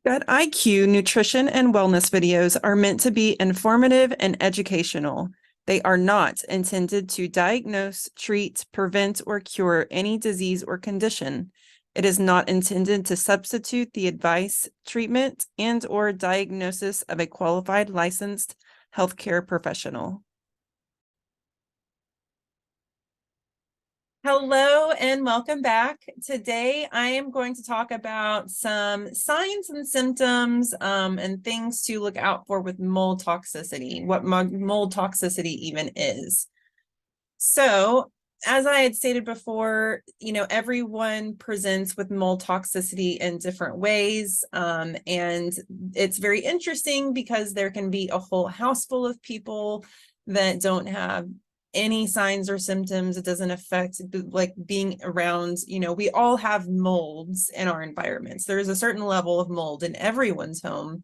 At IQ, nutrition and wellness videos are meant to be informative and educational. They are not intended to diagnose, treat, prevent, or cure any disease or condition. It is not intended to substitute the advice, treatment, and/or diagnosis of a qualified licensed healthcare professional. Hello and welcome back. Today, I am going to talk about some signs and symptoms and things to look out for with mold toxicity, what mold toxicity even is. So, as I had stated before, everyone presents with mold toxicity in different ways. And it's very interesting because there can be a whole house full of people that don't have any signs or symptoms. It doesn't affect like being around, we all have molds in our environments. There is a certain level of mold in everyone's home,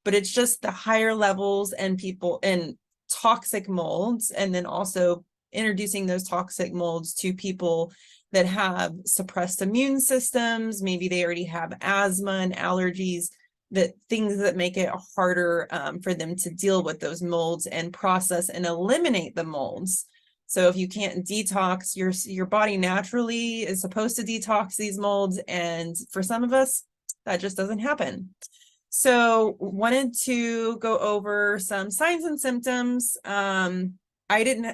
but it's just the higher levels and people and toxic molds, and then also introducing those toxic molds to people that have suppressed immune systems. Maybe they already have asthma and allergies, that things that make it harder for them to deal with those molds and process and eliminate the molds. So if you can't detox, your body naturally is supposed to detox these molds, and for some of us, that just doesn't happen. So wanted to go over some signs and symptoms. I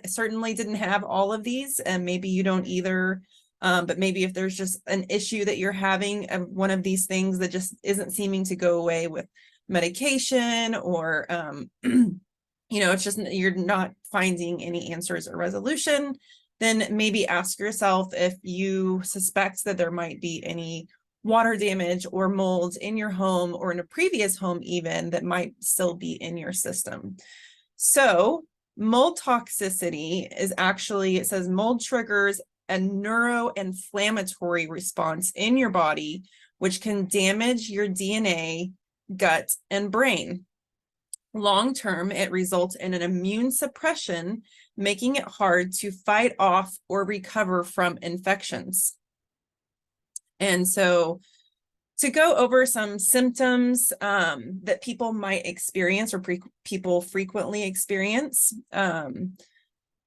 certainly didn't have all of these, and maybe you don't either. But maybe if there's just an issue that you're having, one of these things that just isn't seeming to go away with medication, or it's just you're not finding any answers or resolution, then maybe ask yourself if you suspect that there might be any water damage or mold in your home or in a previous home even that might still be in your system. So mold toxicity is actually, it says mold triggers a neuroinflammatory response in your body, which can damage your DNA, gut, and brain. Long term, it results in an immune suppression, making it hard to fight off or recover from infections. And so to go over some symptoms that people might experience or people frequently experience.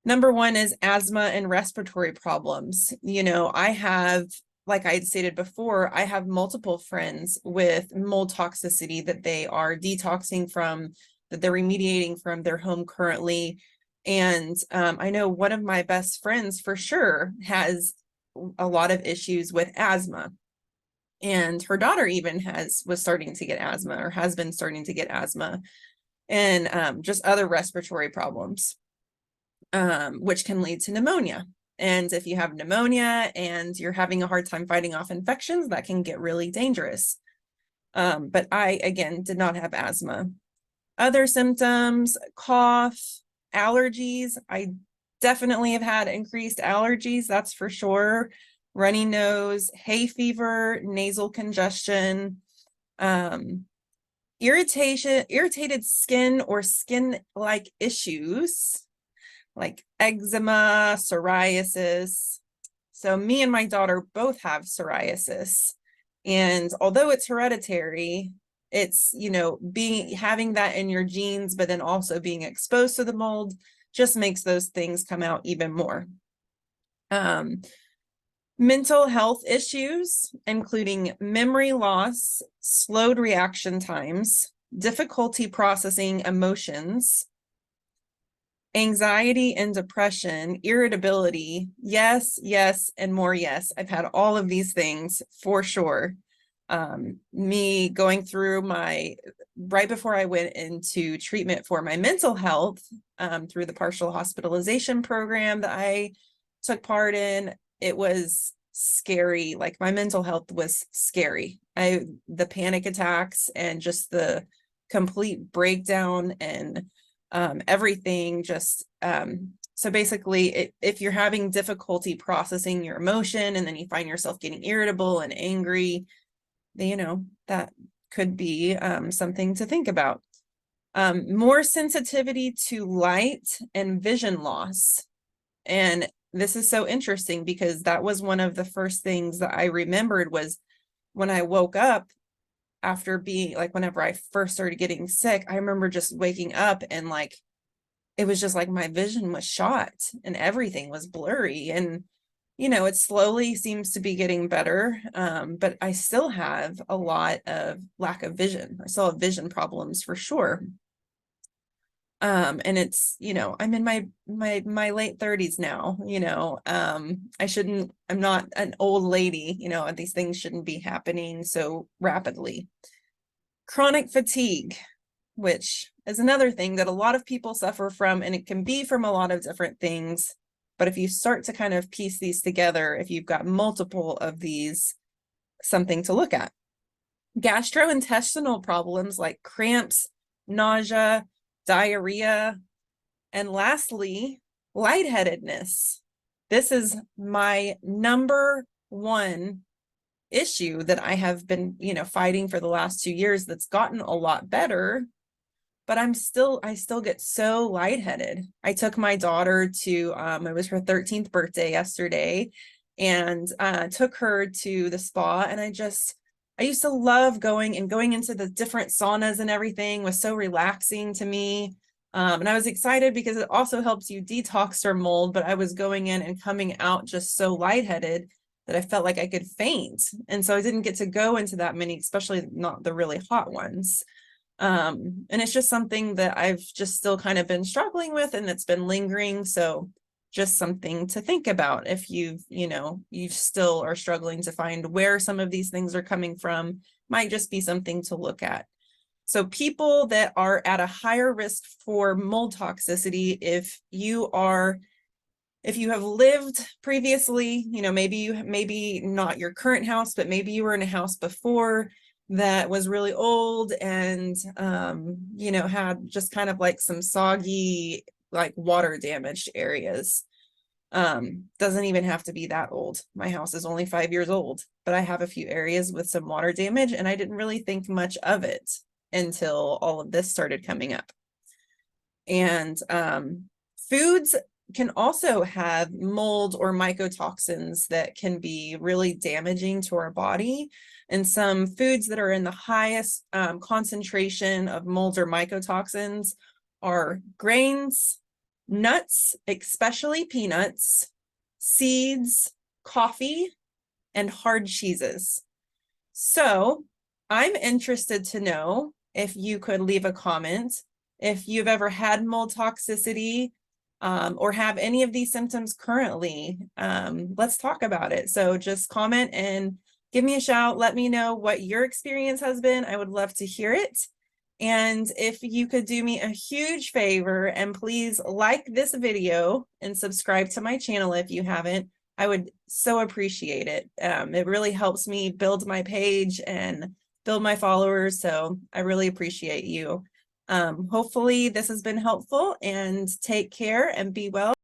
Number one is asthma and respiratory problems. I have, like I had stated before, I have multiple friends with mold toxicity that they are detoxing from, that they're remediating from their home currently. And I know one of my best friends for sure has a lot of issues with asthma. And her daughter even was starting to get asthma, or has been starting to get asthma, and just other respiratory problems, which can lead to pneumonia. And if you have pneumonia and you're having a hard time fighting off infections, that can get really dangerous. But I, again, did not have asthma. Other symptoms: cough, allergies. I definitely have had increased allergies, that's for sure. Runny nose, hay fever, nasal congestion, irritated skin or skin-like issues like eczema, psoriasis. So me and my daughter both have psoriasis. And although it's hereditary, it's, having that in your genes, but then also being exposed to the mold just makes those things come out even more. Mental health issues, including memory loss, slowed reaction times, difficulty processing emotions, anxiety and depression, irritability. Yes, yes, and more yes. I've had all of these things for sure. Me going through right before I went into treatment for my mental health, through the partial hospitalization program that I took part in, it was scary. Like, my mental health was scary. The panic attacks and just the complete breakdown and everything just, so basically if you're having difficulty processing your emotion and then you find yourself getting irritable and angry, that could be something to think about. More sensitivity to light and vision loss. And this is so interesting because that was one of the first things that I remembered was when I woke up, after being like, whenever I first started getting sick, I remember just waking up and like, it was just like my vision was shot and everything was blurry. And, you know, it slowly seems to be getting better. But I still have a lot of lack of vision. I still have vision problems for sure. And it's, you know, I'm in my late 30s now, you know, I'm not an old lady, you know, and these things shouldn't be happening so rapidly. Chronic fatigue, which is another thing that a lot of people suffer from, and it can be from a lot of different things. But if you start to kind of piece these together, if you've got multiple of these, something to look at. Gastrointestinal problems like cramps, nausea, diarrhea, and lastly, lightheadedness. This is my number one issue that I have been, you know, fighting for the last 2 years that's gotten a lot better, but I still get so lightheaded. I took my daughter to, it was her 13th birthday yesterday, and took her to the spa, and I used to love going into the different saunas and everything was so relaxing to me. And I was excited because it also helps you detox from mold, but I was going in and coming out just so lightheaded that I felt like I could faint. And so I didn't get to go into that many, especially not the really hot ones. And it's just something that I've just still kind of been struggling with, and it's been lingering. So just something to think about if you still are struggling to find where some of these things are coming from, might just be something to look at. So people that are at a higher risk for mold toxicity, if you have lived previously, you know, maybe not your current house, but maybe you were in a house before that was really old and, you know, had just kind of like some soggy, like water damaged areas. Doesn't even have to be that old. My house is only 5 years old, but I have a few areas with some water damage, and I didn't really think much of it until all of this started coming up. And foods can also have mold or mycotoxins that can be really damaging to our body. And some foods that are in the highest concentration of molds or mycotoxins are grains, nuts, especially peanuts, seeds, coffee, and hard cheeses. So I'm interested to know if you could leave a comment if you've ever had mold toxicity, or have any of these symptoms currently. Let's talk about it. So just comment and give me a shout. Let me know what your experience has been. I would love to hear it. And if you could do me a huge favor and please like this video and subscribe to my channel if you haven't, I would so appreciate it. It really helps me build my page and build my followers. So I really appreciate you. Hopefully this has been helpful, and take care and be well.